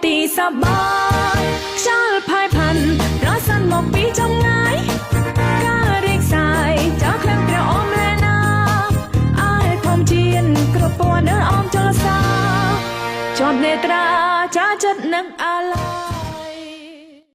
ទីសបាយខ្យល់ផាយផាន់រសាន់មកពីចំងាយការរៀកសាយចាក្លឹមព្រះអមលែណាអាយធំជៀនគ្រប់ពណ៌នៅអមចលសាជាប់នេត្រាចាចិត្តនឹងអា